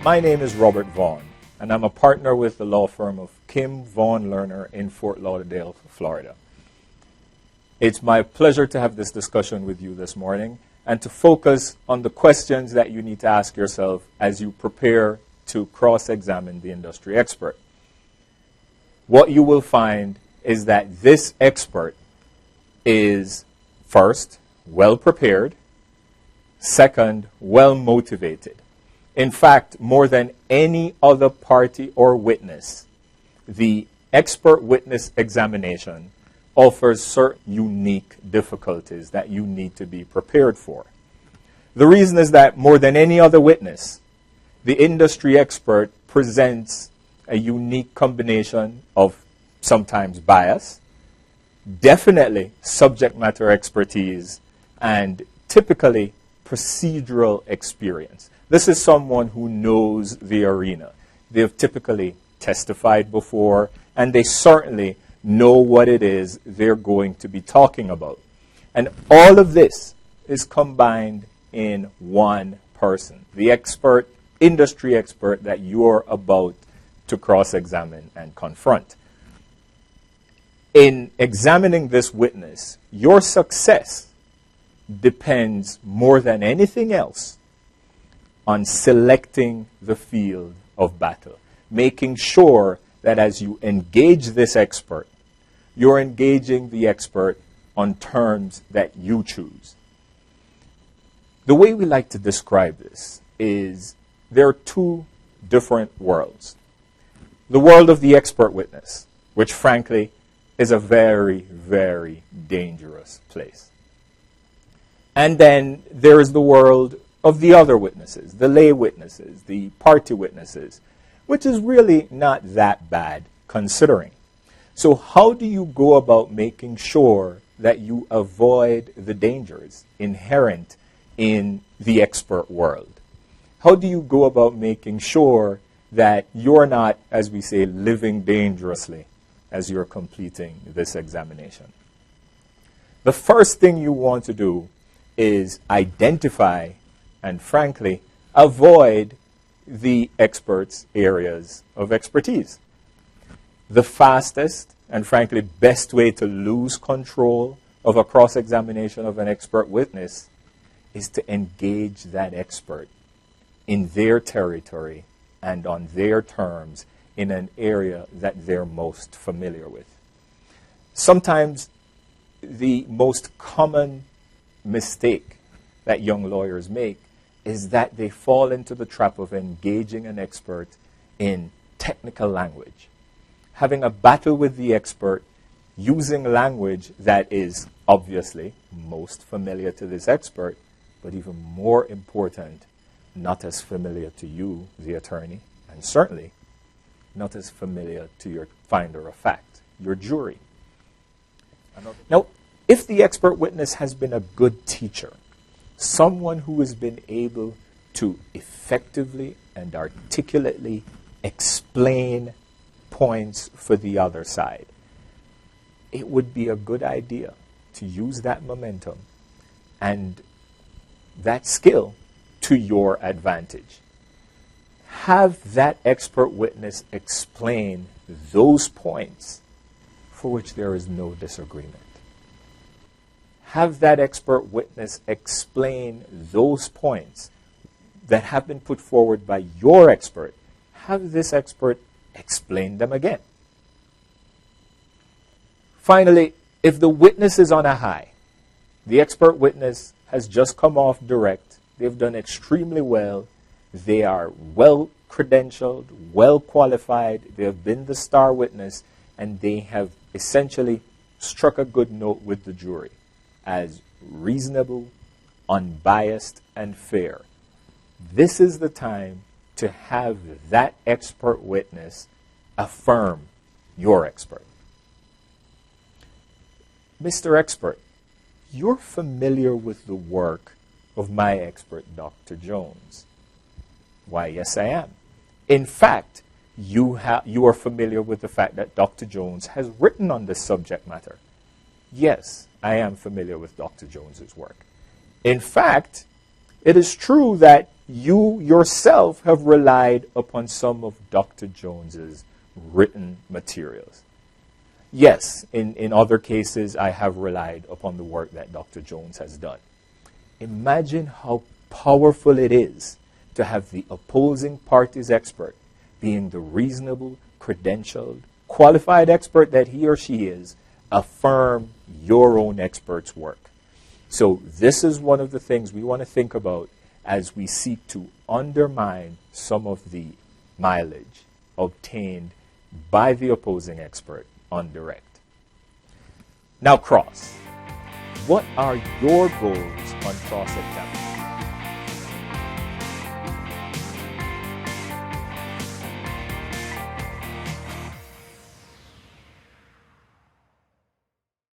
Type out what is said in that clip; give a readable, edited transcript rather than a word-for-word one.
My name is Robert Vaughn, and I'm a partner with the law firm of Kim Vaughn Lerner in Fort Lauderdale, Florida. It's my pleasure to have this discussion with you this morning and to focus on the questions that you need to ask yourself as you prepare to cross-examine the industry expert. What you will find is that this expert is, first, well prepared, second, well motivated. In fact, more than any other party or witness, the expert witness examination offers certain unique difficulties that you need to be prepared for. The reason is that more than any other witness, the industry expert presents a unique combination of sometimes bias, definitely subject matter expertise, and typically procedural experience. This is someone who knows the arena. They have typically testified before, and they certainly know what it is they're going to be talking about. And all of this is combined in one person, the expert, industry expert that you're about to cross-examine and confront. In examining this witness, your success depends more than anything else on selecting the field of battle, making sure that as you engage this expert, you're engaging the expert on terms that you choose. The way we like to describe this is there are two different worlds. The world of the expert witness, which frankly is a very, very dangerous place. And then there is the world of the other witnesses, the lay witnesses, the party witnesses, which is really not that bad considering. So how do you go about making sure that you avoid the dangers inherent in the expert world? How do you go about making sure that you're not, as we say, living dangerously as you're completing this examination? The first thing you want to do is identify and, frankly, avoid the expert's areas of expertise. The fastest and, frankly, best way to lose control of a cross-examination of an expert witness is to engage that expert in their territory and on their terms in an area that they're most familiar with. Sometimes the most common mistake that young lawyers make is that they fall into the trap of engaging an expert in technical language, having a battle with the expert using language that is obviously most familiar to this expert, but even more important, not as familiar to you, the attorney, and certainly not as familiar to your finder of fact, your jury. Now, if the expert witness has been a good teacher, someone who has been able to effectively and articulately explain points for the other side, it would be a good idea to use that momentum and that skill to your advantage. Have that expert witness explain those points for which there is no disagreement. Have that expert witness explain those points that have been put forward by your expert. Have this expert explain them again. Finally, if the witness is on a high, the expert witness has just come off direct, they've done extremely well, they are well credentialed, well qualified, they have been the star witness, and they have essentially struck a good note with the jury as reasonable, unbiased, and fair. This is the time to have that expert witness affirm your expert. Mr. Expert, you're familiar with the work of my expert, Dr. Jones. Why, yes, I am. In fact, you are familiar with the fact that Dr. Jones has written on this subject matter. Yes, I am familiar with Dr. Jones's work. In fact, it is true that you yourself have relied upon some of Dr. Jones's written materials. Yes, in other cases, I have relied upon the work that Dr. Jones has done. Imagine how powerful it is to have the opposing party's expert, being the reasonable, credentialed, qualified expert that he or she is, affirm your own expert's work. So this is one of the things we want to think about as we seek to undermine some of the mileage obtained by the opposing expert on direct. Now, cross. What are your goals on cross-examination?